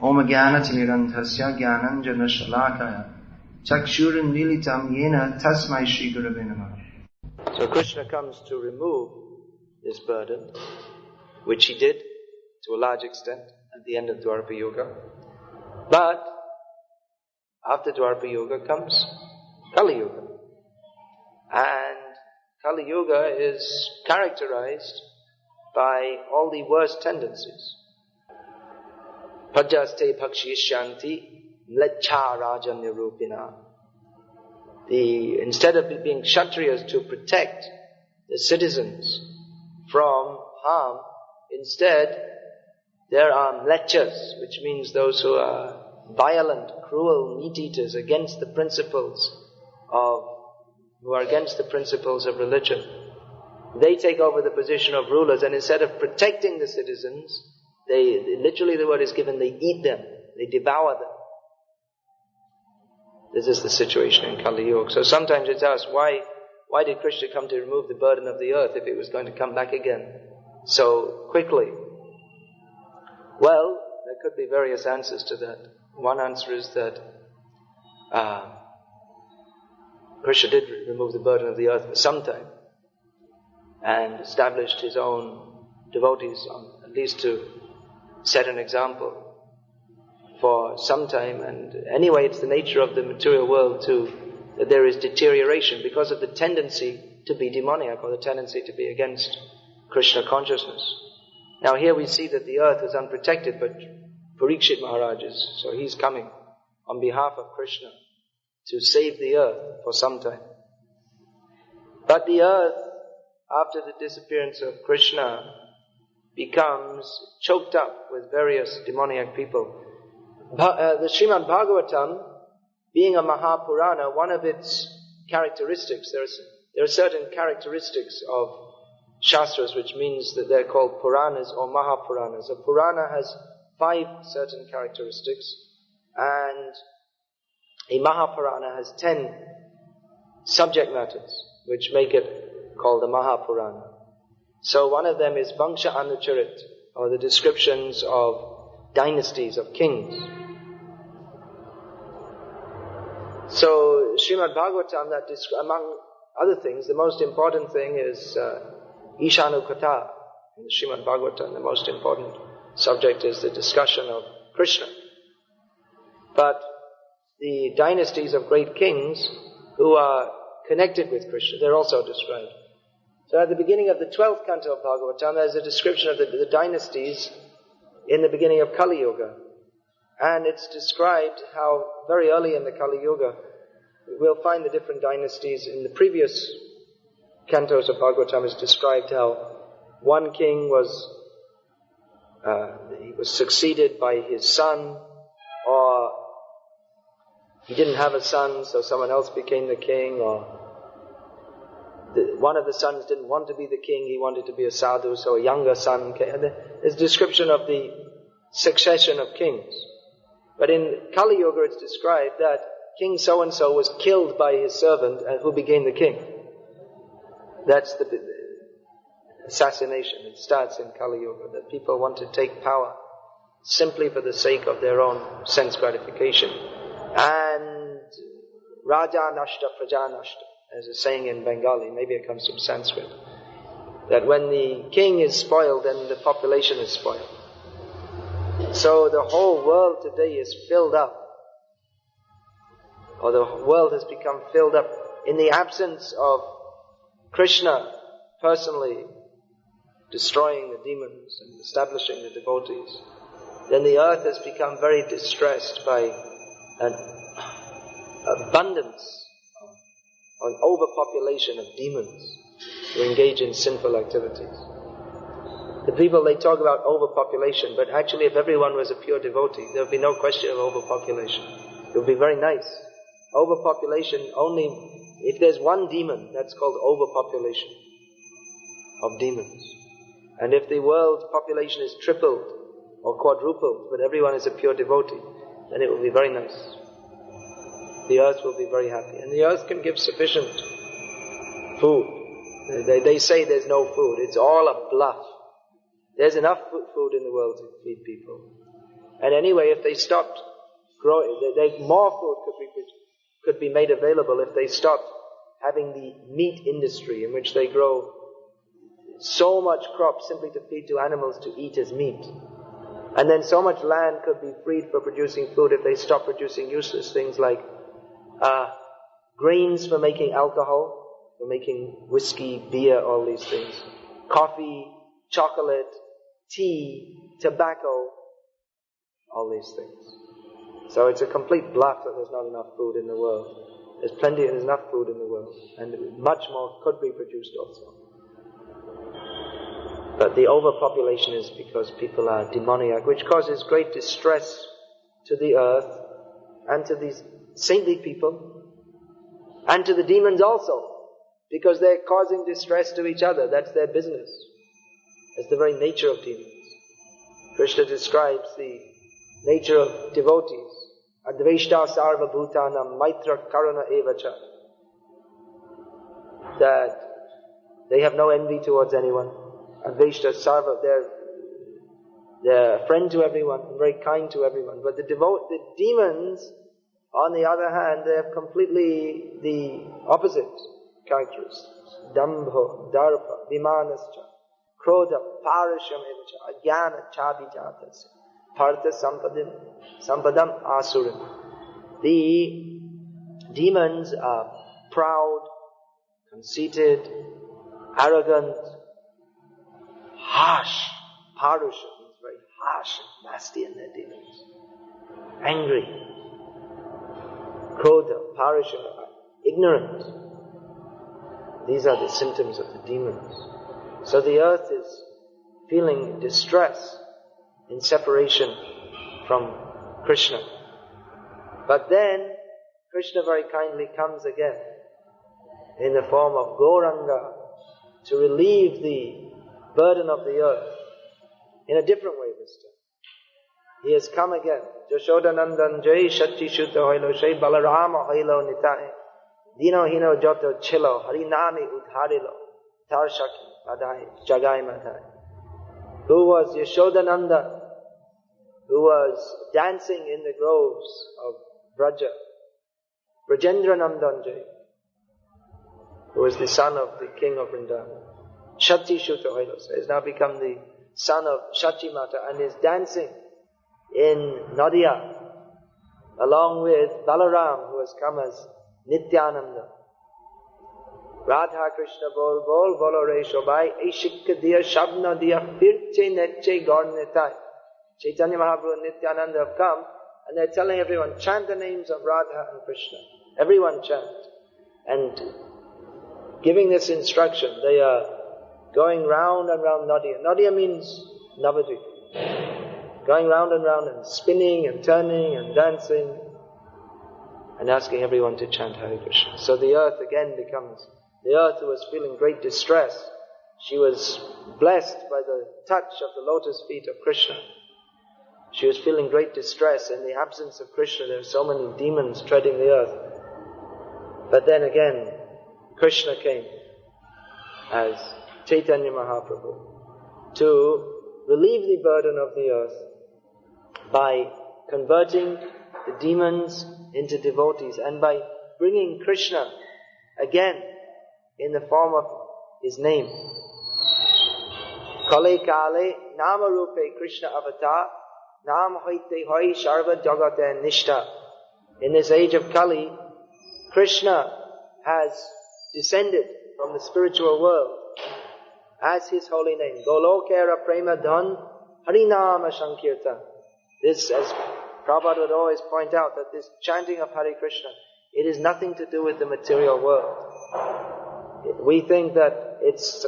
Om Jnana-Timirandhasya Jnananjana-Shalakaya Chakshurunmilitam Yena Tasmai Shri Gurave Namaha. So Krishna comes to remove this burden, which he did to a large extent at the end of Dwapara Yuga. But after Dwapara Yuga comes Kali Yuga. And Kali Yuga is characterized by all the worst tendencies. Pajaste Pakshishyanti Mlecha Rajanya Rupina. Instead of being Kshatriyas to protect the citizens from harm, instead there are Mlechas, which means those who are violent, cruel, meat-eaters against the principles of religion. They take over the position of rulers, and instead of protecting the citizens, they literally, the word is given, they eat them, they devour them. This is the situation in Kali Yuga. So sometimes it's asked, why did Krishna come to remove the burden of the earth if it was going to come back again so quickly? Well, there could be various answers to that. One answer is that Krishna did remove the burden of the earth for some time and established his own devotees, at least to set an example for some time. And anyway, it's the nature of the material world too, that there is deterioration because of the tendency to be demoniac, or the tendency to be against Krishna consciousness. Now here we see that the earth is unprotected, but Parikshit Maharaj is, so he's coming on behalf of Krishna to save the earth for some time. But the earth, after the disappearance of Krishna, becomes choked up with various demoniac people. The Srimad Bhagavatam, being a Mahapurana, one of its characteristics, there are certain characteristics of Shastras, which means that they're called Puranas or Mahapuranas. A Purana has 5 certain characteristics, and a Mahapurana has 10 subject matters, which make it called a Mahapurana. So one of them is Vangsha Anucharit, or the descriptions of dynasties, of kings. So Srimad Bhagavatam, among other things, the most important thing is Ishanu Katha. In the Srimad Bhagavatam, the most important subject is the discussion of Krishna. But the dynasties of great kings who are connected with Krishna, they're also described. So at the beginning of the 12th canto of Bhagavatam, there's a description of the dynasties in the beginning of Kali Yuga. And it's described how very early in the Kali Yuga, we'll find the different dynasties. In the previous cantos of Bhagavatam is described how one king was succeeded by his son, or he didn't have a son, so someone else became the king, or one of the sons didn't want to be the king, he wanted to be a sadhu, so a younger son came. There's a description of the succession of kings. But in Kali Yuga it's described that King so-and-so was killed by his servant who became the king. That's the assassination. It starts in Kali Yuga, that people want to take power simply for the sake of their own sense gratification. And Raja Nashta Praja Nashta, as a saying in Bengali, maybe it comes from Sanskrit, that when the king is spoiled, then the population is spoiled. So the whole world today is filled up, or the world has become filled up in the absence of Krishna personally destroying the demons and establishing the devotees. Then the earth has become very distressed by an abundance, an overpopulation of demons who engage in sinful activities. The people, they talk about overpopulation, but actually if everyone was a pure devotee, there would be no question of overpopulation. It would be very nice. Overpopulation only, if there's one demon, that's called overpopulation of demons. And if the world's population is tripled or quadrupled, but everyone is a pure devotee, then it will be very nice. The earth will be very happy. And the earth can give sufficient food. They say there's no food. It's all a bluff. There's enough food in the world to feed people. And anyway, if they stopped growing, more food could be made available if they stopped having the meat industry in which they grow so much crop simply to feed to animals to eat as meat. And then so much land could be freed for producing food if they stopped producing useless things like grains for making alcohol, for making whiskey, beer, all these things. Coffee, chocolate, tea, tobacco, all these things. So it's a complete bluff that there's not enough food in the world. There's enough food in the world, and much more could be produced also. But the overpopulation is because people are demoniac, which causes great distress to the earth, and to these saintly people, and to the demons also, because they're causing distress to each other. That's their business. That's the very nature of demons. Krishna describes the nature of devotees. Adveshta sarva bhutanam maitra karuna evacha. That they have no envy towards anyone. Adveshta sarva, they're a friend to everyone, and very kind to everyone. But the demons, on the other hand, they have completely the opposite characteristics. Dambho, darpa, vimanascha, krodha, parasham evacha, ajnana, chabijatasya. Partha sampadam asuram. The demons are proud, conceited, arrogant, harsh. Parusha means very harsh and nasty in their dealings. Angry. Krodha, parusha, ignorant. These are the symptoms of the demons. So the earth is feeling distress in separation from Krishna. But then, Krishna very kindly comes again in the form of Gauranga to relieve the burden of the earth in a different way this time. He has come again. Jashodanandan jai shatti shuddha hoilo shai balarama hoilo nitai dino hino joto chilo harinami udharilo tarshaki madai jagai madai. Who was Yashodananda, who was dancing in the groves of Braja, Brajendra Nandanjay, who was the son of the king of Vrindavan. Shati Shuta Hoilosa has now become the son of Shati Mata and is dancing in Nadia along with Balaram, who has come as Nityananda. Radha Krishna bol bol bolo re shobai Aishikka diya shabna diya firche netche gornetai. Caitanya Mahaprabhu and Nityananda have come and they're telling everyone, chant the names of Radha and Krishna. Everyone chant. And giving this instruction, they are going round and round Nadia. Nadia means Navadvip. Going round and spinning and turning and dancing and asking everyone to chant Hare Krishna. So the earth again becomes the earth who was feeling great distress. She was blessed by the touch of the lotus feet of Krishna. She was feeling great distress in the absence of Krishna. There were so many demons treading the earth. But then again, Krishna came as Caitanya Mahaprabhu to relieve the burden of the earth by converting the demons into devotees and by bringing Krishna again in the form of his name. Kale kale nama rupe Krishna avatar nam hoite hoi sharva jagate nishta. In this age of Kali, Krishna has descended from the spiritual world as his holy name. Golokera prema dhan harinama sankirtan. This, as Prabhupada would always point out, that this chanting of Hare Krishna, it is nothing to do with the material world. We think that it's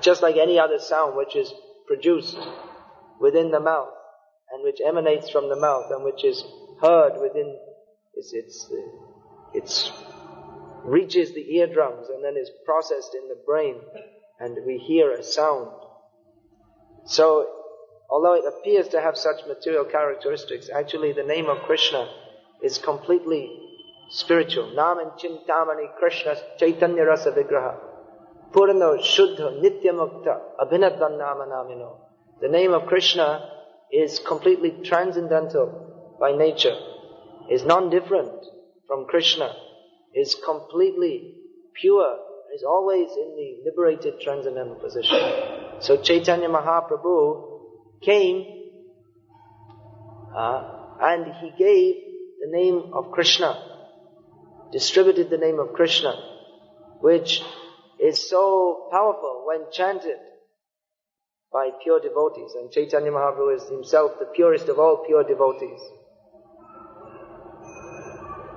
just like any other sound which is produced within the mouth and which emanates from the mouth and which is heard within, it reaches the eardrums and then is processed in the brain and we hear a sound. So, although it appears to have such material characteristics, actually the name of Krishna is completely spiritual. Naman Chintamani Krishna Caitanya Rasa Vigraha Purano Shuddha Nitya Mukta Abhinadvan Nama Namino. The name of Krishna is completely transcendental by nature, is non-different from Krishna, is completely pure, is always in the liberated transcendental position. So Caitanya Mahaprabhu came and he gave the name of Krishna, distributed the name of Krishna, which is so powerful when chanted by pure devotees. And Caitanya Mahaprabhu is himself the purest of all pure devotees.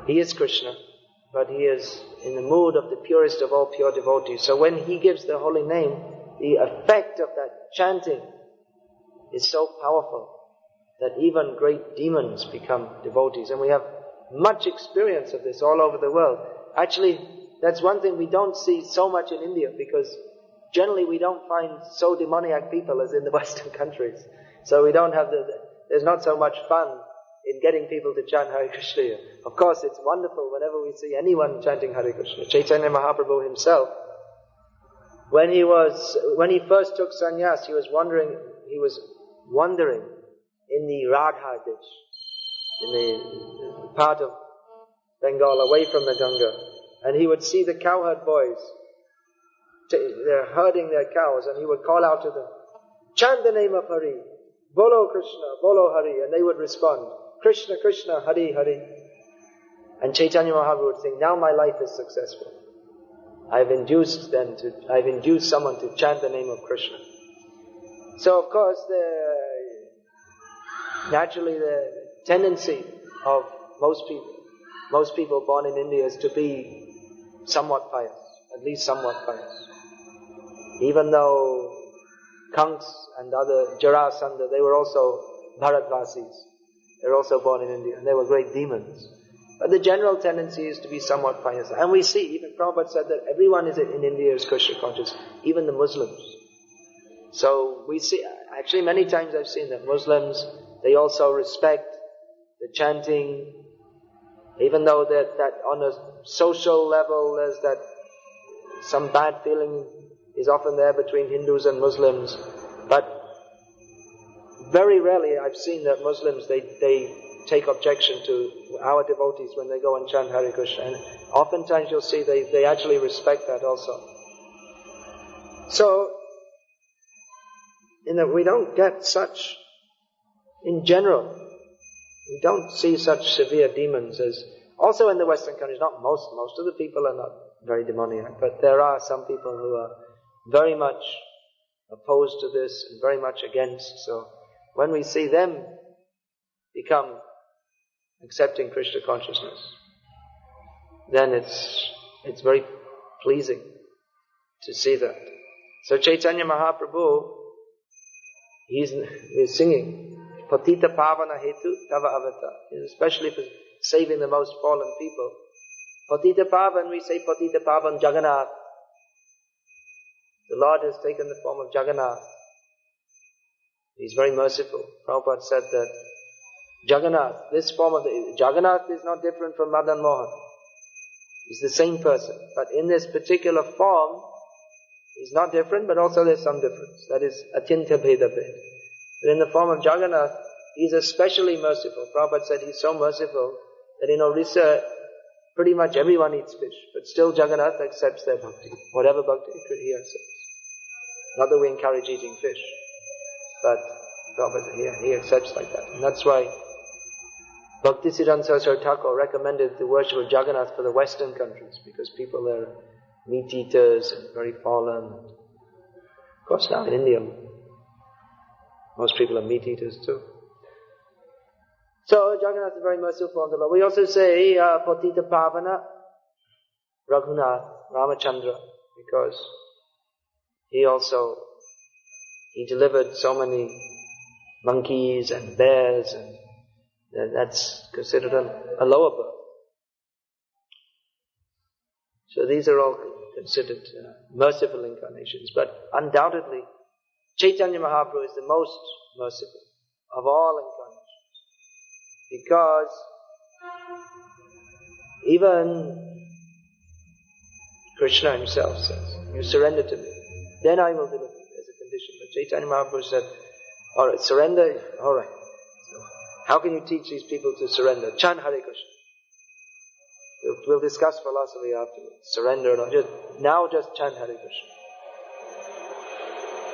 He is Krishna, but he is in the mood of the purest of all pure devotees. So when he gives the holy name, the effect of that chanting is so powerful that even great demons become devotees. And we have much experience of this all over the world. Actually, that's one thing we don't see so much in India, because generally we don't find so demoniac people as in the Western countries. So we don't have there's not so much fun in getting people to chant Hare Krishna. Of course, it's wonderful whenever we see anyone chanting Hare Krishna. Caitanya Mahaprabhu himself, when he first took sannyas, he was wandering in the Radha ditch, in the part of Bengal away from the Ganga, and he would see the cowherd boys, they're herding their cows, and he would call out to them, chant the name of Hari, Bolo Krishna, Bolo Hari, and they would respond, Krishna, Krishna, Hari, Hari. And Caitanya Mahaprabhu would think, now my life is successful. I've induced someone to chant the name of Krishna. So of course, naturally the tendency of most people born in India is to be somewhat pious, at least somewhat pious. Even though Kanks and other Jarasandha, they were also Bharatvasis. They were also born in India, and they were great demons. But the general tendency is to be somewhat pious. And we see, even Prabhupada said that everyone in India is Krishna conscious, even the Muslims. So we see, actually many times I've seen that Muslims, they also respect the chanting, even though that on a social level there's that some bad feeling is often there between Hindus and Muslims. But very rarely I've seen that Muslims, they take objection to our devotees when they go and chant Hare Krishna. And oftentimes you'll see they actually respect that also. So, we don't get such, in general, we don't see such severe demons as, also in the Western countries, not most of the people are not very demoniac, but there are some people who are very much opposed to this and very much against. So when we see them become accepting Krishna consciousness, then it's very pleasing to see that. So Caitanya Mahaprabhu, he's singing Patita Pavana Hetu Tava Avata, especially for saving the most fallen people. Patita Pavan, we say Patita Pavan Jagannath. The Lord has taken the form of Jagannath. He's very merciful. Prabhupada said that Jagannath, this form of Jagannath is not different from Madan Mohan. He's the same person. But in this particular form, he's not different, but also there's some difference. That is Atyanta Bheda Bhed. But in the form of Jagannath, he's especially merciful. Prabhupada said he's so merciful that in Orissa, pretty much everyone eats fish. But still Jagannath accepts their bhakti. Whatever bhakti he accepts. Not that we encourage eating fish, but Prabhupada, he accepts like that. And that's why Bhaktisiddhanta Saraswati Thakur recommended the worship of Jagannath for the Western countries, because people there are meat eaters and very fallen. Of course now in India, most people are meat eaters too. So Jagannath is very merciful on the Lord. We also say Patita Pavana Raghunath Ramachandra, because he delivered so many monkeys and bears, and that's considered a lower birth. So these are all considered merciful incarnations. But undoubtedly, Caitanya Mahaprabhu is the most merciful of all incarnations. Because even Krishna himself says, you surrender to me, then I will deliver you, as a condition. But Caitanya Mahaprabhu said, Alright, surrender, alright. So how can you teach these people to surrender? Chant Hare Krishna. We'll discuss philosophy afterwards. Surrender or not. Just chant Hare Krishna.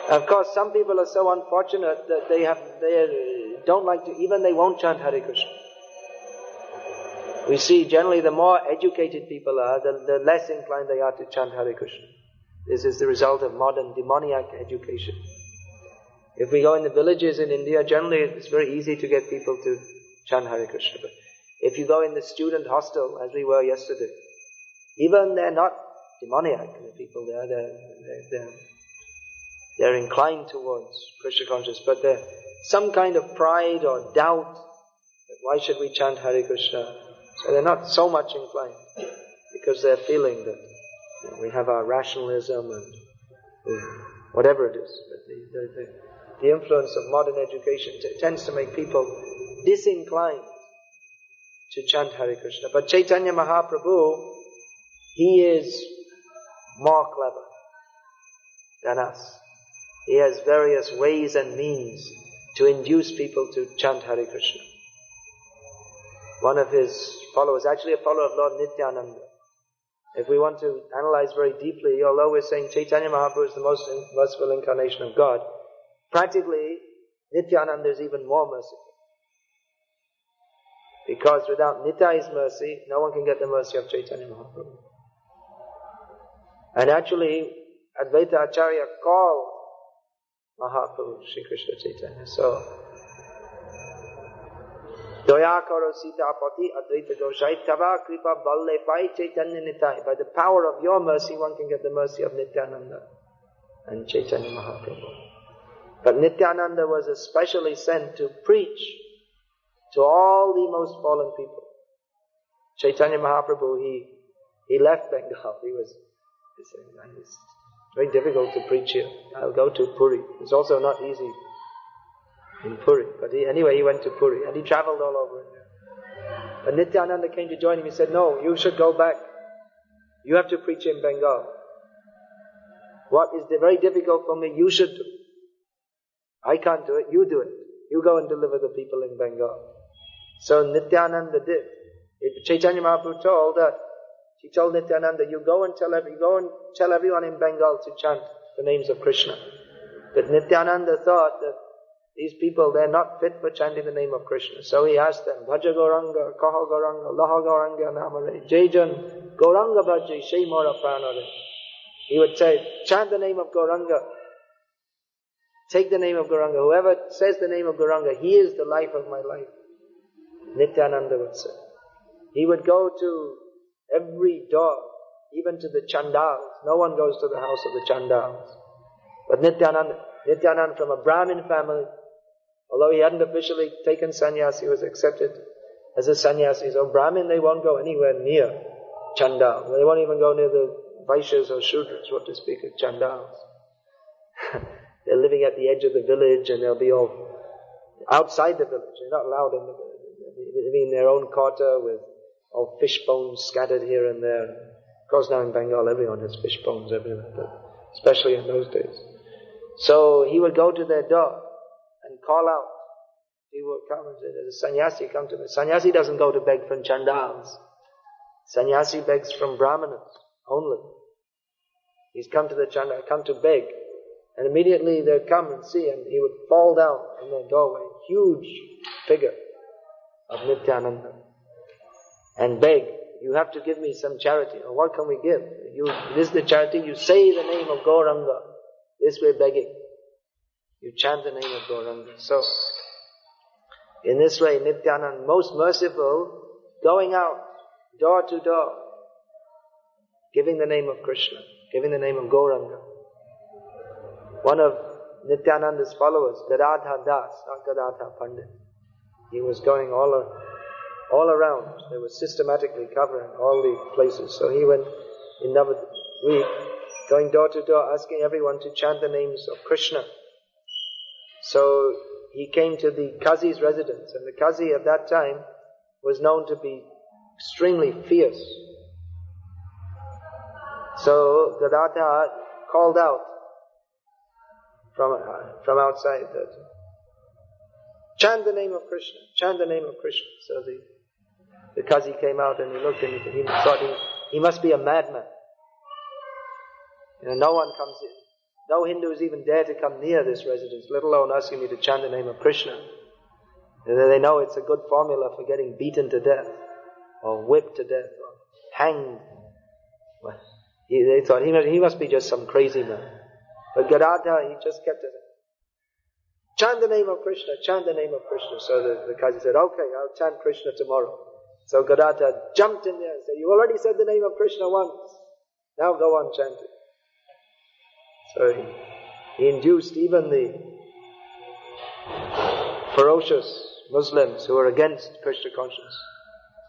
Of course, some people are so unfortunate that they don't like to, even they won't chant Hare Krishna. We see generally the more educated people are, the less inclined they are to chant Hare Krishna. This is the result of modern demoniac education. If we go in the villages in India, generally it's very easy to get people to chant Hare Krishna. But if you go in the student hostel, as we were yesterday, even they're not demoniac, the people there, they're inclined towards Krishna consciousness, but there's some kind of pride or doubt that why should we chant Hare Krishna? So they're not so much inclined, because they're feeling that we have our rationalism and whatever it is. But the influence of modern education tends to make people disinclined to chant Hare Krishna. But Caitanya Mahaprabhu, he is more clever than us. He has various ways and means to induce people to chant Hare Krishna. One of his followers, actually a follower of Lord Nityananda. If we want to analyze very deeply, although we're saying Caitanya Mahaprabhu is the most merciful incarnation of God, practically Nityananda is even more merciful. Because without Nitai's mercy, no one can get the mercy of Caitanya Mahaprabhu. And actually, Advaita Acharya called Mahaprabhu Sri Krishna Chaitanya. So, Doya karo sitapati Advaita Goshai tava kripa balle pai Chaitanya Nitai. By the power of your mercy, one can get the mercy of Nityananda and Chaitanya Mahaprabhu. But Nityananda was especially sent to preach to all the most fallen people. Chaitanya Mahaprabhu, he left Bengal. He said, it's very difficult to preach here. I'll go to Puri. It's also not easy in Puri. But anyway, he went to Puri and he traveled all over India. But Nityananda came to join him. He said, no, you should go back. You have to preach in Bengal. What is very difficult for me, you should do. I can't do it, you do it. You go and deliver the people in Bengal. So Nityananda did. Chaitanya Mahaprabhu he told Nityananda, you go and tell everyone in Bengal to chant the names of Krishna. But Nityananda thought that these people, they're not fit for chanting the name of Krishna. So he asked them, Bhaja Gauranga, Kaha Gauranga, Laha Gauranga Namare, Jajan, Gauranga Bhaja, Shai Mora Pranare. He would say, chant the name of Gauranga. Take the name of Gauranga. Whoever says the name of Gauranga, he is the life of my life. Nityananda would say. He would go to every door, even to the Chandals. No one goes to the house of the Chandals. But Nityananda from a Brahmin family, although he hadn't officially taken sannyas, he was accepted as a sannyasi. So Brahmin, they won't go anywhere near Chandal. They won't even go near the Vaishyas or Shudras, what to speak of Chandals. They're living at the edge of the village and they'll be all outside the village. They're not allowed in the village. They're living in their own quarter with all fish bones scattered here and there. Of course now in Bengal everyone has fish bones everywhere, but especially in those days. So he would go to their door and call out. He would come and say, there's a sannyasi, come to me. Sannyasi doesn't go to beg from Chandals. Sannyasi begs from Brahmanas only. He's come to the Chandal, come to beg. And immediately they'd come and see, and he would fall down in their doorway, huge figure of Nityananda, and beg, you have to give me some charity. Or what can we give? This is the charity, you say the name of Gauranga. This we're begging. You chant the name of Gauranga. So, in this way, Nityananda, most merciful, going out, door to door, giving the name of Krishna, giving the name of Gauranga. One of Nityananda's followers, Gadadhar Das, not Gadadhar Pandit, he was going all around. They were systematically covering all the places. So he went in Navadvip, going door to door, asking everyone to chant the names of Krishna. So he came to the Qazi's residence, and the Qazi at that time was known to be extremely fierce. So Gadadhar called out from outside that Chant the name of Krishna, chant the name of Krishna. So the Kazi came out and he looked and he thought he must be a madman. No one comes in. No Hindus even dare to come near this residence, let alone asking me to chant the name of Krishna. They know it's a good formula for getting beaten to death, or whipped to death, or hanged. Well, they thought he must be just some crazy man. But Gadadhar, he just kept it. Chant the name of Krishna, chant the name of Krishna. So the Kazi said, okay, I'll chant Krishna tomorrow. So Gadadhar jumped in there and said, you already said the name of Krishna once. Now go on chanting. So he induced even the ferocious Muslims who were against Krishna consciousness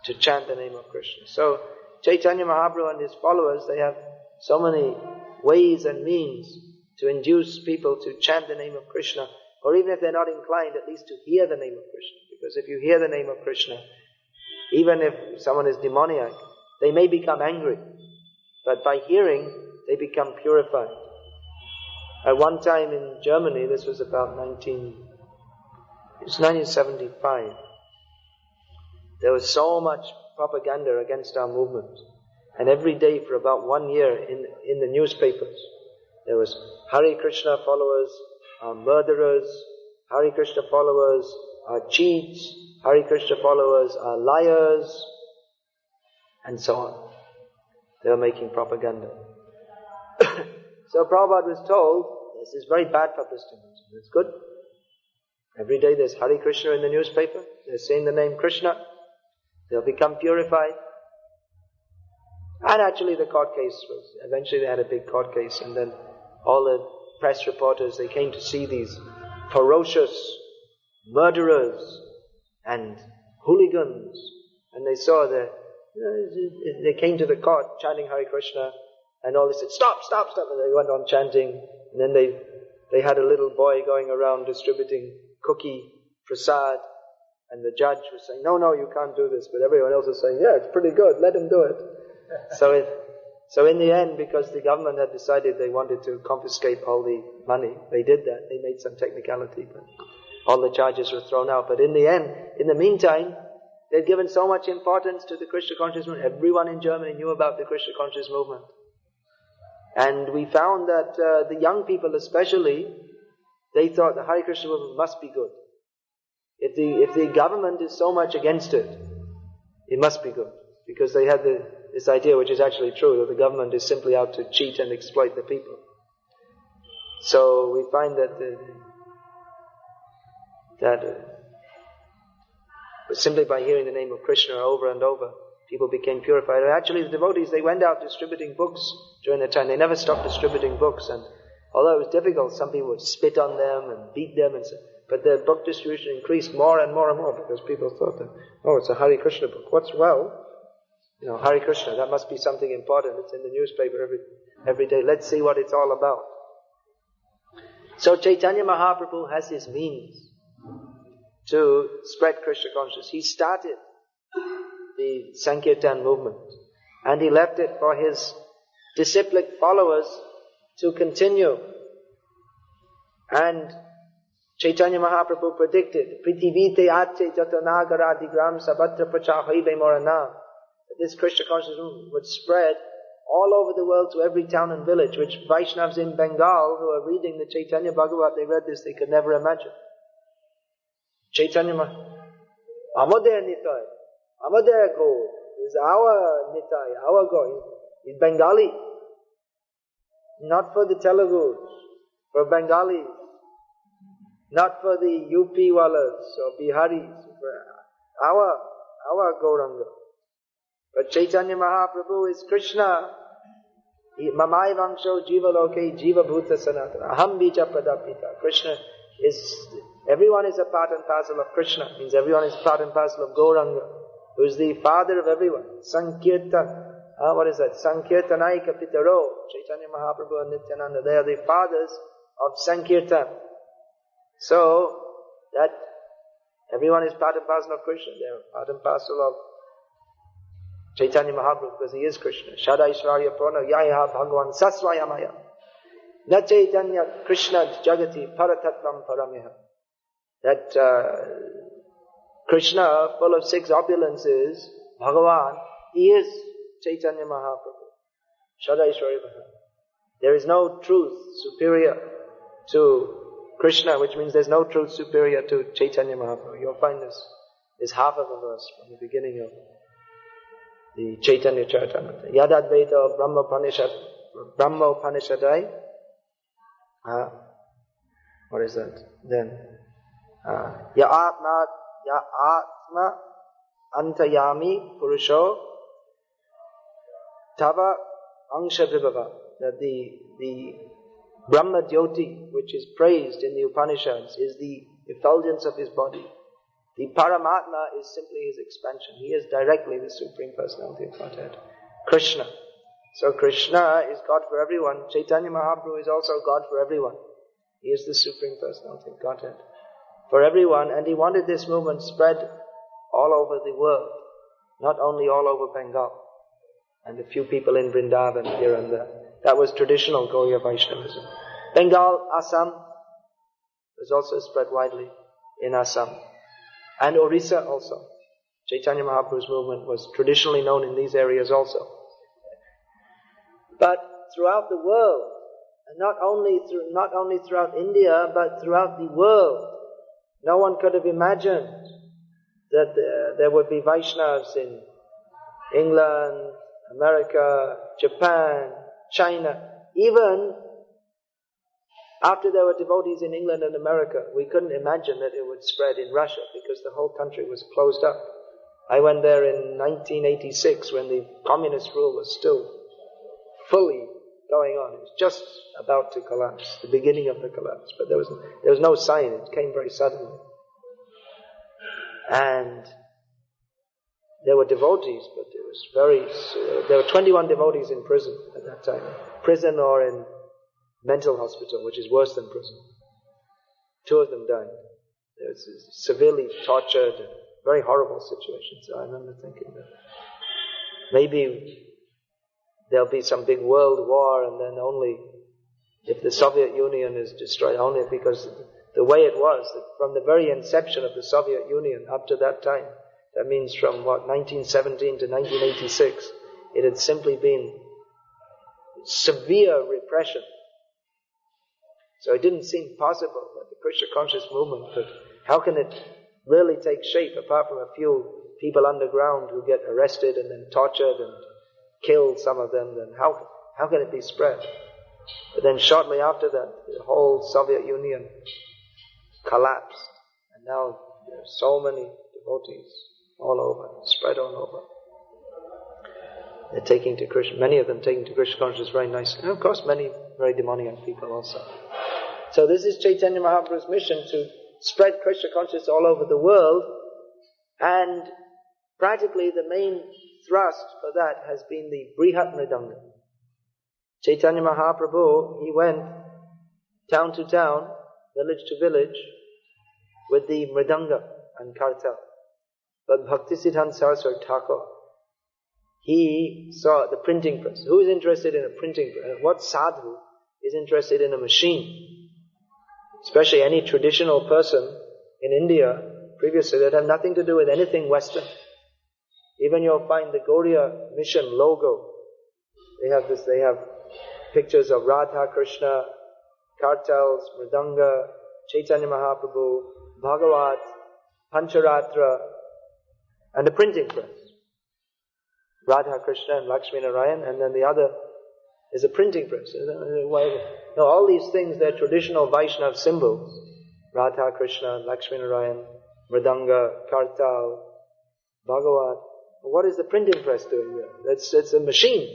to chant the name of Krishna. So Caitanya Mahaprabhu and his followers, they have so many ways and means to induce people to chant the name of Krishna, or even if they're not inclined, at least to hear the name of Krishna. Because if you hear the name of Krishna, even if someone is demoniac, they may become angry, but by hearing, they become purified. At one time in Germany, this was about 1975, there was so much propaganda against our movement. And every day for about 1 year in the newspapers, there was Hare Krishna followers are murderers, Hare Krishna followers are cheats, Hare Krishna followers are liars, and so on. They were making propaganda. So Prabhupada was told, this is very bad publicity. It's good. Every day there's Hare Krishna in the newspaper. They're saying the name Krishna. They'll become purified. And actually the court case was, eventually they had a big court case, and then all the press reporters, they came to see these ferocious murderers and hooligans, and they saw they came to the court chanting Hare Krishna, and all they said, stop, and they went on chanting, and then they had a little boy going around distributing cookie prasad, and the judge was saying, no, you can't do this, but everyone else was saying, yeah, it's pretty good, let him do it. So in the end, because the government had decided they wanted to confiscate all the money, they did that. They made some technicality, but all the charges were thrown out. But in the end, in the meantime, they'd given so much importance to the Krishna conscious movement. Everyone in Germany knew about the Krishna conscious movement. And we found that the young people especially, they thought the Hare Krishna movement must be good. If the government is so much against it, it must be good. Because they had this idea, which is actually true, that the government is simply out to cheat and exploit the people. So we find that simply by hearing the name of Krishna over and over, people became purified. And actually the devotees, they went out distributing books during the time. They never stopped distributing books, and although it was difficult, some people would spit on them and beat them, but the book distribution increased more and more and more, because people thought that, it's a Hare Krishna book. Hare Krishna, that must be something important. It's in the newspaper every day. Let's see what it's all about. So Caitanya Mahaprabhu has his means to spread Krishna consciousness. He started the Sankirtan movement, and he left it for his disciplic followers to continue. And Caitanya Mahaprabhu predicted, Prithivite ate jatanagara digram sabatra pracha haive morana. This Krishna consciousness would spread all over the world to every town and village, which Vaishnavas in Bengal who are reading the Chaitanya Bhagavat, they read this, they could never imagine. Chaitanya Amadaya Nitai, Amadaya God is our Nitai, our God. He's Bengali. Not for the Telugus, for Bengalis. Not for the UP Walas or Biharis, for our Gauranga. But Caitanya Mahaprabhu is Krishna. Mamai Vangsho Jiva Loke Jiva Bhuta Sanatana. Aham Bija Pradapita. Krishna is, everyone is a part and parcel of Krishna. It means everyone is part and parcel of Gauranga, who is the father of everyone. Sankirtan. What is that? Sankirtanaika Pitaro. Caitanya Mahaprabhu and Nityananda. They are the fathers of Sankirtan. So, that everyone is part and parcel of Krishna. They are part and parcel of Caitanya Mahaprabhu, because he is Krishna. Shada Ishwarya Prana Yaha Bhagavan Sasvayamaya. Na Chaitanya Krishna Jagati Paratatvam Paramiha. that Krishna, full of 6 opulences, Bhagavan, he is Caitanya Mahaprabhu. Shadaishwari Bhagavan. There is no truth superior to Krishna, which means there's no truth superior to Caitanya Mahaprabhu. You'll find this is half of a verse from the beginning of the Chaitanya Charitamrita. Yadadvaita Brahma Upanishadai. What is that? Then Ya Atma Antayami Purusho Tava Angsha Vibhava. That the Brahma Jyoti, which is praised in the Upanishads, is the effulgence of his body. The Paramatma is simply his expansion. He is directly the Supreme Personality of Godhead. Krishna. So Krishna is God for everyone. Chaitanya Mahaprabhu is also God for everyone. He is the Supreme Personality of Godhead for everyone, and he wanted this movement spread all over the world, not only all over Bengal, and a few people in Vrindavan here and there. That was traditional Gaudiya Vaishnavism. Bengal, Assam was also spread widely in Assam. And Orissa also. Chaitanya Mahaprabhu's movement was traditionally known in these areas also. But throughout the world, and not only throughout India, but throughout the world, no one could have imagined that there would be Vaishnavas in England, America, Japan, China. Even after there were devotees in England and America, we couldn't imagine that it would spread in Russia because the whole country was closed up. I went there in 1986 when the communist rule was still fully going on. It was just about to collapse, the beginning of the collapse. But there was no sign. It came very suddenly. And there were devotees, but there were 21 devotees in prison at that time. Prison or in mental hospital, which is worse than prison. 2 of them died. They were severely tortured, very horrible situation. So I remember thinking that maybe there'll be some big world war, and then only if the Soviet Union is destroyed, only because the way it was, from the very inception of the Soviet Union up to that time, that means from 1917 to 1986, it had simply been severe repression. So it didn't seem possible that the Krishna conscious movement could, how can it really take shape apart from a few people underground who get arrested and then tortured and killed, some of them, then how can it be spread? But then shortly after that, the whole Soviet Union collapsed, and now there are so many devotees all over, spread all over. They're taking to Krishna, many of them taking to Krishna consciousness very nicely. And of course many very demoniac people also. So this is Chaitanya Mahaprabhu's mission, to spread Krishna consciousness all over the world, and practically the main thrust for that has been the Brihad mrdanga. Chaitanya Mahaprabhu, he went town to town, village to village, with the mrdanga and kartal. But Bhaktisiddhanta Saraswati Thakur, he saw the printing press. Who is interested in a printing press? What sadhu is interested in a machine? Especially any traditional person in India, previously, that had nothing to do with anything Western. Even you'll find the Gaudiya Mission logo. They have pictures of Radha Krishna, kartals, mridanga, Chaitanya Mahaprabhu, Bhagavat, Pancharatra, and the printing press. Radha Krishna and Lakshmi Narayan, and then the other is a printing press. Now all these things, they're traditional Vaishnava symbols. Radha Krishna, Lakshmi Narayan, mridanga, kartal, Bhagavat. What is the printing press doing there? It's a machine.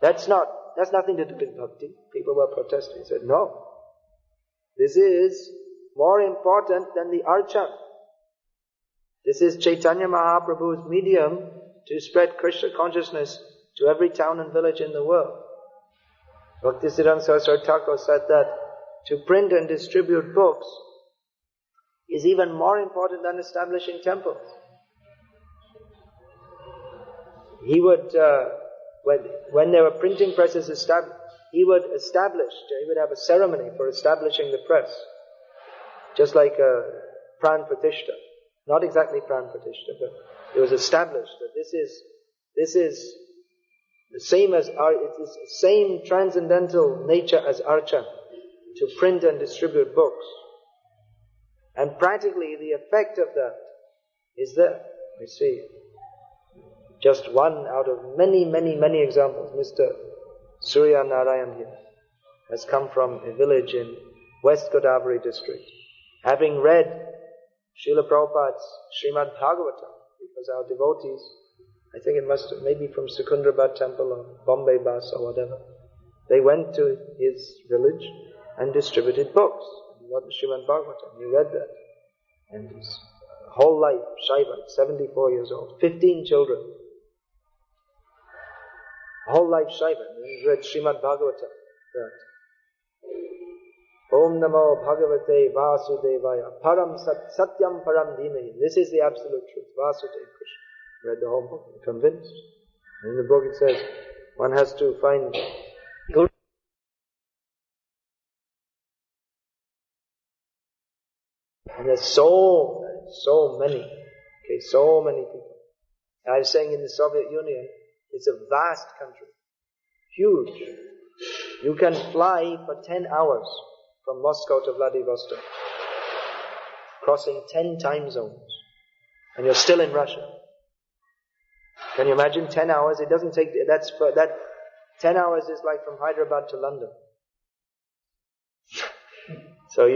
That's nothing to do with bhakti. People were protesting. He said, no. This is more important than the archa. This is Chaitanya Mahaprabhu's medium to spread Krishna consciousness to every town and village in the world. Bhaktisiddhanta Saraswati Thakur said that to print and distribute books is even more important than establishing temples. He would, when there were printing presses established, he would have a ceremony for establishing the press. Just like Pran Pratishtha. Not exactly Pran Pratishtha, but it was established that this is the same as it is the same transcendental nature as Archa, to print and distribute books. And practically the effect of that is there. We see just one out of many, many, many examples. Mr. Surya Narayan here has come from a village in West Godavari district, having read Srila Prabhupada's Srimad Bhagavatam, because our devotees, I think it must have, maybe from Secunderabad temple or Bombay bus or whatever, they went to his village and distributed books. He got the Srimad Bhagavatam, he read that. And his whole life, Shaiva, 74 years old, 15 children. Whole life Shaiva, and he read Srimad Bhagavatam. That Om Namo Bhagavate Vasudevaya Param Satyam Param Dhimahi. This is the absolute truth. Vasudeva Krishna. Read the whole book, convinced. And in the book it says, one has to find Guru. And there's so many people. I was saying in the Soviet Union, it's a vast country. Huge. You can fly for 10 hours from Moscow to Vladivostok, crossing 10 time zones, and you're still in Russia. Can you imagine 10 hours? It doesn't take, that 10 hours is like from Hyderabad to London. So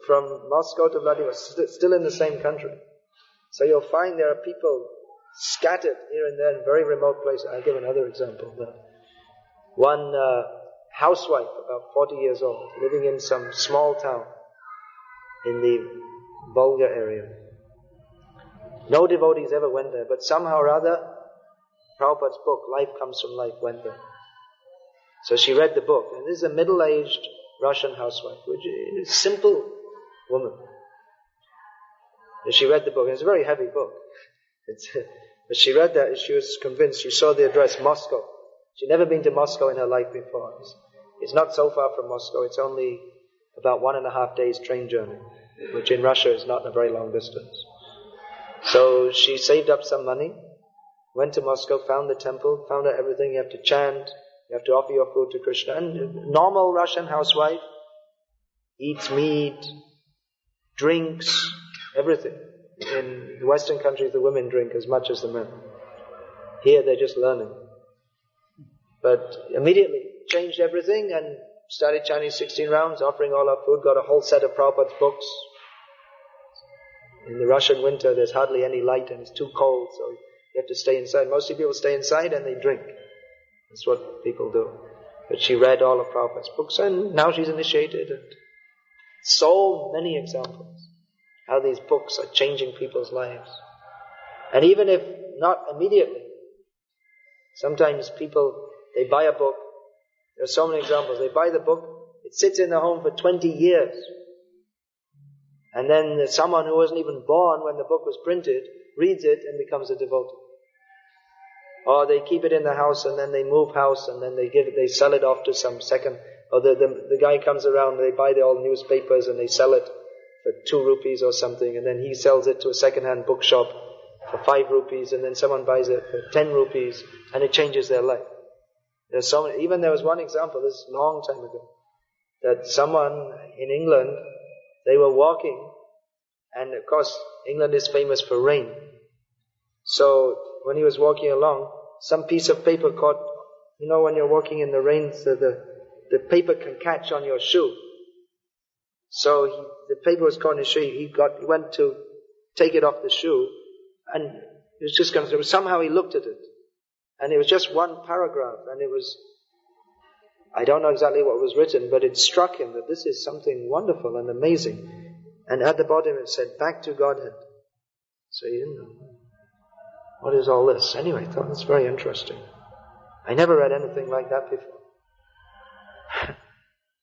from Moscow to Vladivostok, still in the same country. So you'll find there are people scattered here and there in very remote places. I'll give another example. One housewife, about 40 years old, living in some small town in the Volga area. No devotees ever went there, but somehow or other, Prabhupada's book, Life Comes from Life, went there. So she read the book, and this is a middle-aged Russian housewife, which is a simple woman. And she read the book, and it's a very heavy book. But she read that, and she was convinced. She saw the address, Moscow. She'd never been to Moscow in her life before. It's not so far from Moscow. It's only about 1.5 days train journey, which in Russia is not a very long distance. So she saved up some money, went to Moscow, found the temple, found out everything. You have to chant, you have to offer your food to Krishna. And a normal Russian housewife eats meat, drinks, everything. In the Western countries, the women drink as much as the men. Here they're just learning. But immediately changed everything and started chanting 16 rounds, offering all our food, got a whole set of Prabhupada's books. In the Russian winter, there's hardly any light and it's too cold, so you have to stay inside. Mostly people stay inside and they drink. That's what people do. But she read all of Prabhupada's books and now she's initiated. And so many examples how these books are changing people's lives. And even if not immediately, sometimes people, they buy a book. There are so many examples. They buy the book, it sits in their home for 20 years. And then someone who wasn't even born when the book was printed reads it and becomes a devotee. Or they keep it in the house and then they move house and then they sell it off to some second, or the guy comes around, they buy the old newspapers and they sell it for 2 rupees or something, and then he sells it to a second-hand bookshop for 5 rupees, and then someone buys it for 10 rupees, and it changes their life. There's so many. Even there was one example, this is a long time ago, that someone in England, they were walking, and of course, England is famous for rain. So, when he was walking along, some piece of paper caught, when you're walking in the rain, so the paper can catch on your shoe. So, the paper was caught in his shoe, he went to take it off the shoe, and he was just going to, somehow he looked at it. And it was just one paragraph, and it was, I don't know exactly what was written, but it struck him that this is something wonderful and amazing. And at the bottom it said, back to Godhead. So he didn't know. What is all this? Anyway, I thought that's very interesting. I never read anything like that before.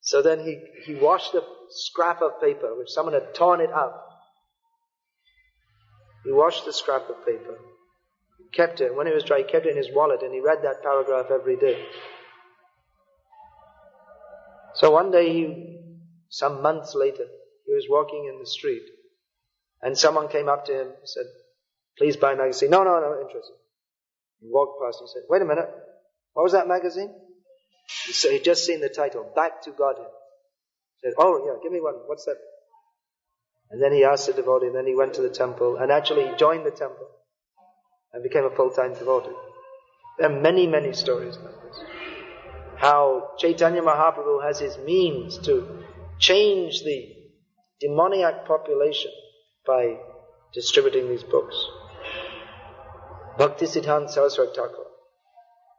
So then he washed the scrap of paper, which someone had torn it up. He washed the scrap of paper, kept it. When it was dry, he kept it in his wallet, and he read that paragraph every day. So one day, some months later, He was walking in the street, and someone came up to him and said, "Please buy a magazine." No, not interested. He walked past and said, "Wait a minute, what was that magazine?" So he'd just seen the title, Back to Godhead. He said, "Oh yeah, give me one, what's that?" And then he asked the devotee, and then he went to the temple, and actually he joined the temple and became a full-time devotee. There are many, many stories like this. How Caitanya Mahaprabhu has his means to change the demoniac population by distributing these books. Bhakti Siddhanta Saraswati Thakur,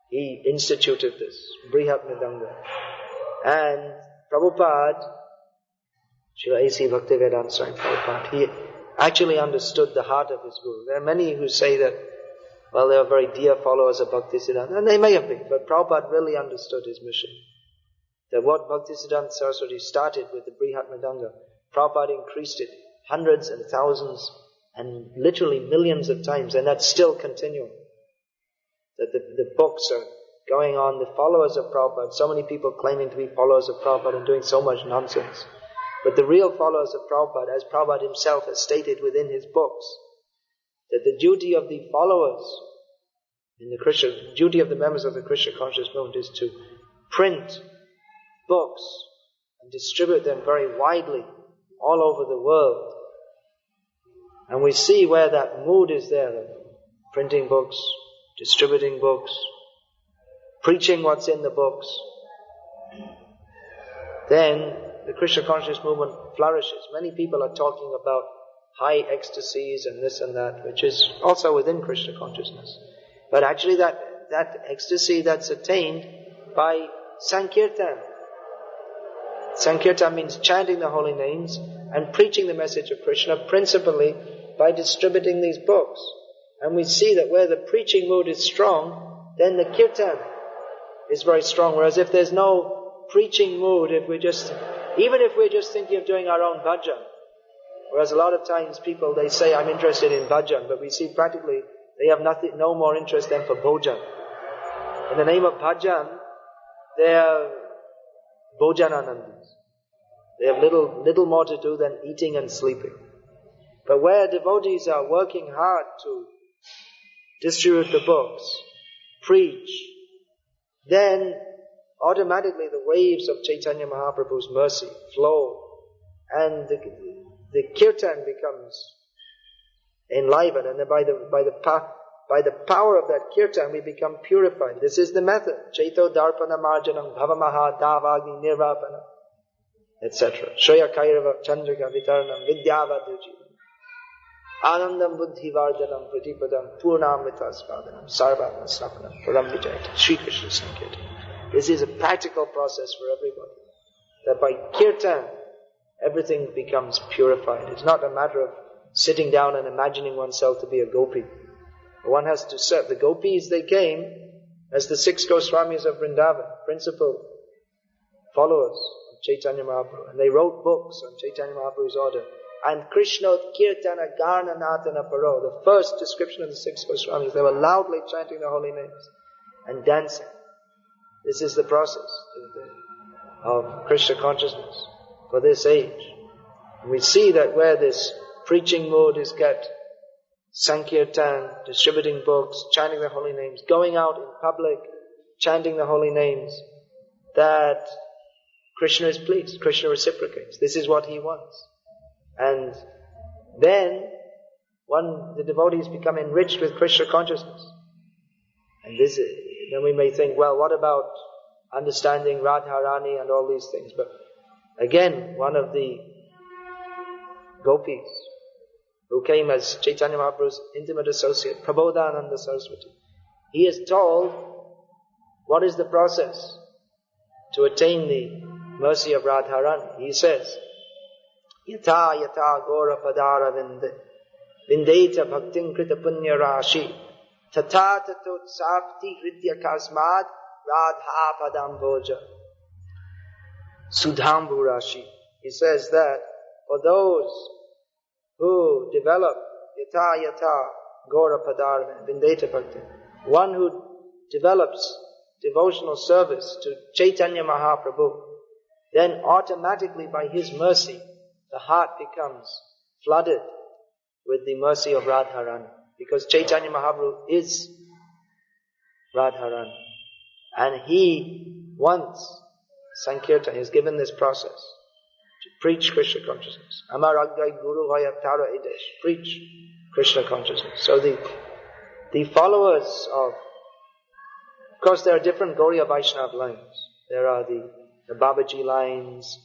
he instituted this, Brhad mrdanga. And Prabhupada, Srila A.C. Bhaktivedanta Swami Prabhupada, he actually understood the heart of his guru. There are many who say that, well, they are very dear followers of Bhakti Siddhanta, and they may have been, but Prabhupada really understood his mission. That what Bhakti Siddhanta Saraswati started with the Brhad mrdanga, Prabhupada increased it hundreds and thousands and literally millions of times, and that's still continuing. That the books are going on, the followers of Prabhupada, so many people claiming to be followers of Prabhupada and doing so much nonsense. But the real followers of Prabhupada, as Prabhupada himself has stated within his books, that the duty of the followers in the Krishna, duty of the members of the Krishna conscious movement is to print books and distribute them very widely all over the world. And we see where that mood is there of printing books, distributing books, preaching what's in the books. Then the Krishna conscious movement flourishes. Many people are talking about high ecstasies and this and that, which is also within Krishna consciousness. But actually that ecstasy that's attained by Sankirtan. Sankirtan means chanting the holy names and preaching the message of Krishna, principally by distributing these books. And we see that where the preaching mood is strong, then the kirtan is very strong. Whereas if there's no preaching mood, even if we're just thinking of doing our own bhajan, whereas a lot of times people, they say, I'm interested in bhajan, but we see practically they have no more interest than for bhojan. In the name of bhajan, they are bhojananandis. They have little more to do than eating and sleeping. But where devotees are working hard to distribute the books, preach, then automatically the waves of Caitanya Mahaprabhu's mercy flow, and the kirtan becomes enlivened, and then by the power of that kirtan we become purified. This is the method. Chaito darpana marjanam bhavamaha davagni nirvapana, etc. Shreya kairava chandrika vitaranam vidyavadruji anandam buddhi vardhanam pratipadam purnamritasvadanam sarvatma snapanam param vijayata. Sri Krishna Sankirtan. This is a practical process for everybody. That by kirtan everything becomes purified. It's not a matter of sitting down and imagining oneself to be a gopi. One has to serve. The gopis, they came as the 6 Goswamis of Vrindavan, principal followers of Caitanya Mahaprabhu. And they wrote books on Caitanya Mahaprabhu's order. And Krishna Kirtana Garna Natana Paro, the first description of the 6 Goswamis, they were loudly chanting the holy names and dancing. This is the process of Krishna consciousness for this age. And we see that where this preaching mood is kept, Sankirtan, distributing books, chanting the holy names, going out in public, chanting the holy names, that Krishna is pleased, Krishna reciprocates. This is what he wants. And then the devotees become enriched with Krishna consciousness. And then we may think, well, what about understanding Radharani and all these things? But again, one of the gopis who came as Caitanya Mahaprabhu's intimate associate, Prabodhananda Saraswati, he is told what is the process to attain the mercy of Radharani. He says, Yata yata gora padara vindeta bhaktin krita punya rashi tata tatot sapti hridya kasmad radha padam bhoja sudhambu rashi. He says that for those who develop yata gora padara vindeta bhaktin, one who develops devotional service to Caitanya Mahaprabhu, then automatically by his mercy the heart becomes flooded with the mercy of Radharani. Because Caitanya Mahaprabhu is Radharani. And he wants Sankirtan. He is given this process to preach Krishna consciousness. Amar Aggai Guru Vaya Tara Idesh. Preach Krishna consciousness. So the followers of course there are different Gauriya Vaishnava lines. There are the Babaji lines,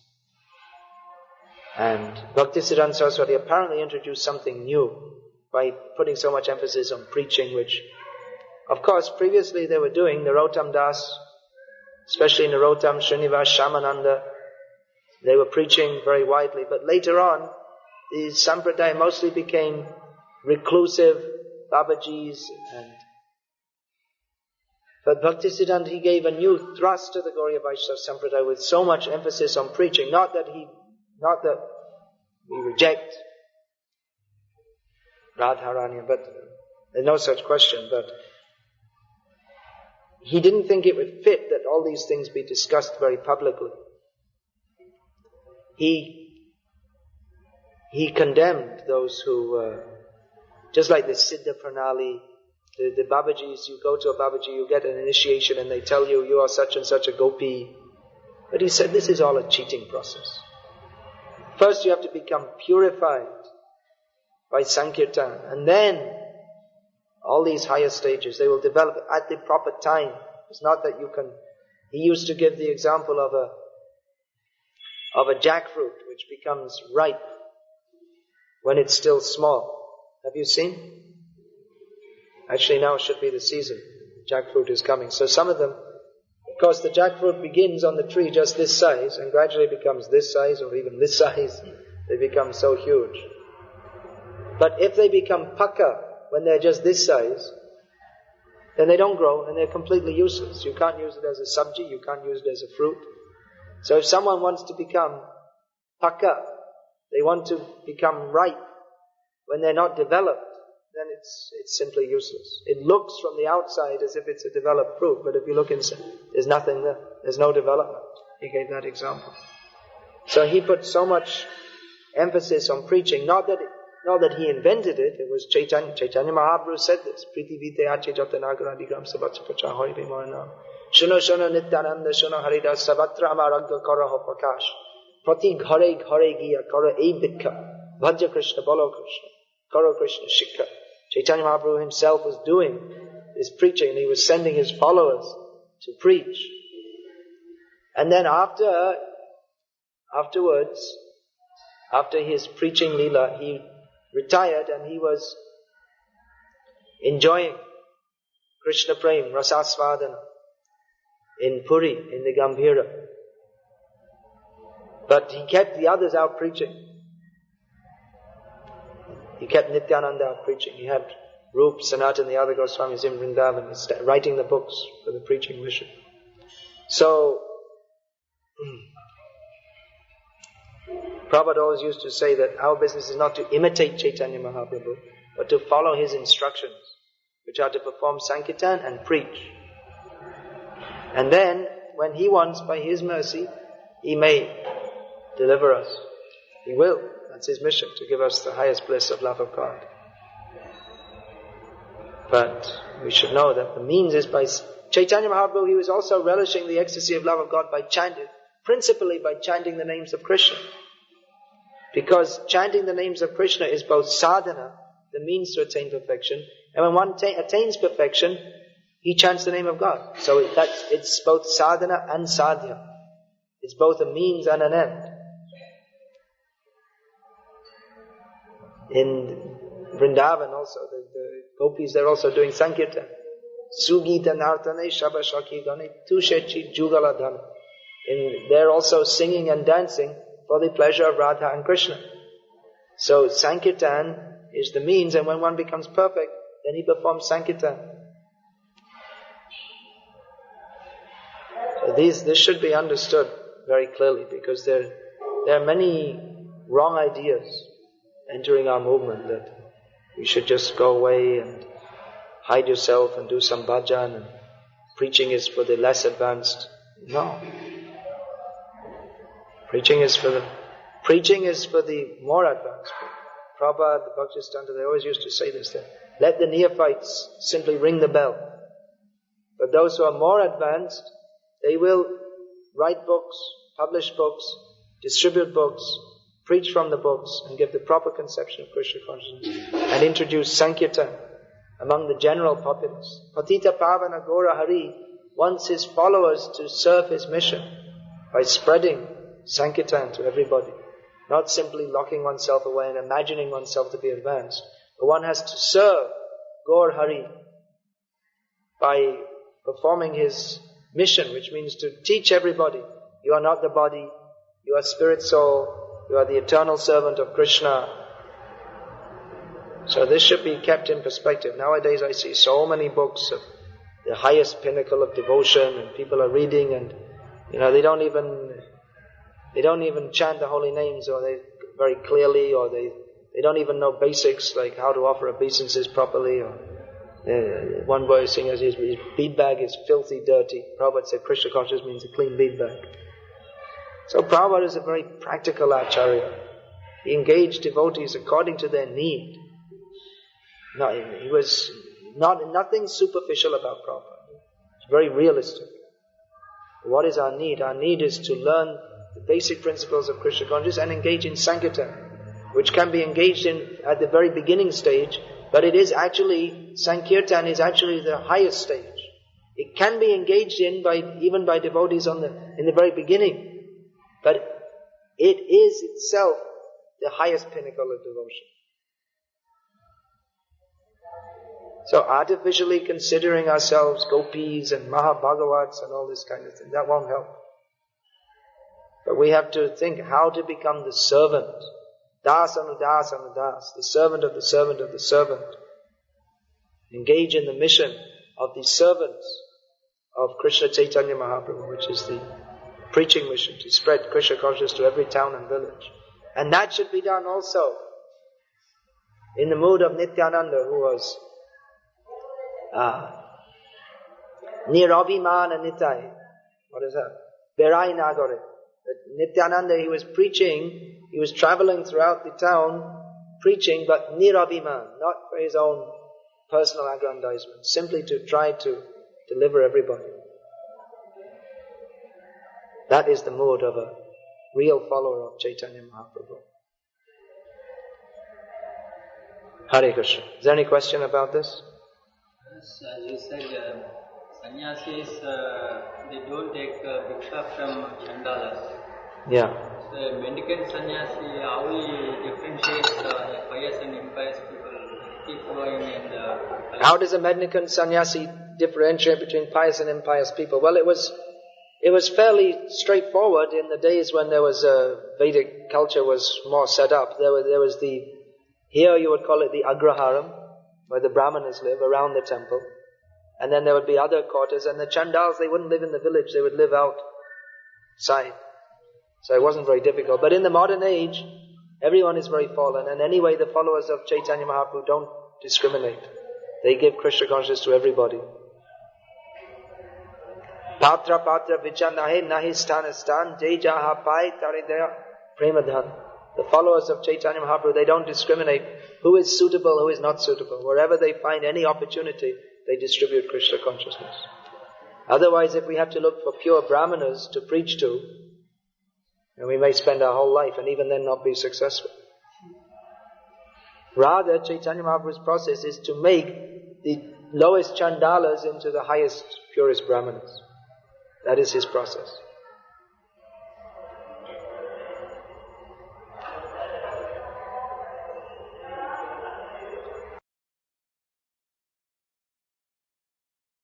and Bhaktisiddhanta Saraswati apparently introduced something new by putting so much emphasis on preaching, which of course previously they were doing. Narottam Das, especially Narottam, Srinivas, Shamananda, they were preaching very widely, but later on the Sampradaya mostly became reclusive Babajis, but Bhaktisiddhanta, he gave a new thrust to the Gauriya Vaishnava Sampradaya with so much emphasis on preaching. Not that we reject Radharani, but there's no such question, but he didn't think it would fit that all these things be discussed very publicly. He condemned those who, just like the Siddha Pranali, the Babajis, you go to a Babaji, you get an initiation and they tell you, you are such and such a gopi. But he said this is all a cheating process. First you have to become purified by Sankirtan, and then all these higher stages, they will develop at the proper time. It's not that you can... He used to give the example of a jackfruit which becomes ripe when it's still small. Have you seen? Actually now should be the season. Jackfruit is coming. So some of them, of course the jackfruit begins on the tree just this size and gradually becomes this size or even this size. They become so huge. But if they become pakka when they're just this size, then they don't grow and they're completely useless. You can't use it as a sabji, you can't use it as a fruit. So if someone wants to become pakka, they want to become ripe when they're not developed, then it's simply useless. It looks from the outside as if it's a developed fruit, but if you look inside, there's nothing there. There's no development. He gave that example. So he put so much emphasis on preaching, not that he invented it. It was Caitanya. Caitanya Mahaprabhu said this. Priti vite ache jatanagra digram sabatsa pacha hori bimana. Shuno shuno nityananda shuno haridas sabatra amaragga karaho prakash. Prati ghare ghare giya kara ei bhikha. Bhajya Krishna bolo Krishna. Karo Krishna shikha. Caitanya Mahaprabhu himself was doing his preaching and he was sending his followers to preach. And then afterwards, after his preaching lila, he retired and he was enjoying Krishna Prem, Rasasvadana in Puri, in the Gambhira. But he kept the others out preaching. He kept Nityananda out preaching. He had Rup, Sanat and the other Goswamis in Vrindavan writing the books for the preaching mission. So, Prabhupada always used to say that our business is not to imitate Caitanya Mahaprabhu, but to follow his instructions, which are to perform Sankirtan and preach. And then, when he wants, by his mercy, he may deliver us. He will. That's his mission, to give us the highest bliss of love of God. But we should know that the means is by... Caitanya Mahaprabhu, he was also relishing the ecstasy of love of God by chanting, principally by chanting the names of Krishna. Because chanting the names of Krishna is both sadhana, the means to attain perfection, and when one attains perfection, he chants the name of God. So it's both sadhana and sadhya. It's both a means and an end. In Vrindavan also, the gopis, they're also doing Sankirtan. Sugita nartane shabashaki gane tushechi jugaladhana. They're also singing and dancing for the pleasure of Radha and Krishna. So Sankirtan is the means, and when one becomes perfect, then he performs Sankirtan. So this should be understood very clearly, because there are many wrong ideas entering our movement, that we should just go away and hide yourself and do some bhajan, and preaching is for the less advanced. No. Preaching is for the Preaching is for the more advanced. Prabhupada, the Bhakti-siddhanta, they always used to say this, that let the neophytes simply ring the bell. But those who are more advanced, they will write books, publish books, distribute books, preach from the books, and give the proper conception of Krishna consciousness, and introduce Sankirtan among the general populace. Patita Pavana Gora Hari wants his followers to serve his mission by spreading Sankirtan to everybody. Not simply locking oneself away and imagining oneself to be advanced. But one has to serve Gaur Hari by performing his mission, which means to teach everybody, you are not the body, you are spirit soul, you are the eternal servant of Krishna. So this should be kept in perspective. Nowadays I see so many books of the highest pinnacle of devotion, and people are reading, and they don't even chant the holy names, or they very clearly, or they don't even know basics like how to offer obeisances properly, or one boy singing his bead bag is filthy dirty. Prabhupada said Krishna consciousness means a clean bead bag. So Prabhupada is a very practical acharya. He engaged devotees according to their need. No, he was nothing superficial about Prabhupada. It's very realistic. What is our need? Our need is to learn the basic principles of Krishna consciousness and engage in Sankirtan, which can be engaged in at the very beginning stage, but Sankirtan is actually the highest stage. It can be engaged in even by devotees in the very beginning, but it is itself the highest pinnacle of devotion. So artificially considering ourselves gopis and Mahabhagavats and all this kind of thing, that won't help. But we have to think how to become the servant. Das anudas anudas, the servant of the servant of the servant. Engage in the mission of the servants of Krishna Caitanya Mahaprabhu, which is the preaching mission, to spread Krishna consciousness to every town and village. And that should be done also in the mood of Nityananda, who was Nirabhimana Nitai. What is that? Berai Nagore. Nityananda, he was preaching, he was traveling throughout the town, preaching, but nirabhiman, not for his own personal aggrandizement, simply to try to deliver everybody. That is the mood of a real follower of Chaitanya Mahaprabhu. Hare Krishna. Is there any question about this? Yes, as you said, sannyasis, they don't take bhiksha from chandalas. Yeah. So mendicant sannyasi, how he differentiates pious and impious people, keep going and... How does a mendicant sannyasi differentiate between pious and impious people? Well, it was fairly straightforward in the days when there was Vedic culture was more set up. There was here you would call it the Agraharam, where the Brahmanas live around the temple. And then there would be other quarters, and the Chandals, they wouldn't live in the village, they would live outside. So it wasn't very difficult. But in the modern age, everyone is very fallen, and anyway the followers of Chaitanya Mahaprabhu don't discriminate. They give Krishna consciousness to everybody. Patra patra vicha nahi sthana sthan, jai jaha pai taridaya premadhan. The followers of Chaitanya Mahaprabhu, they don't discriminate who is suitable, who is not suitable. Wherever they find any opportunity, they distribute Krishna consciousness. Otherwise, if we have to look for pure Brahmanas to preach to, and we may spend our whole life and even then not be successful. Rather, Chaitanya Mahaprabhu's process is to make the lowest chandalas into the highest, purest Brahmanas. That is his process.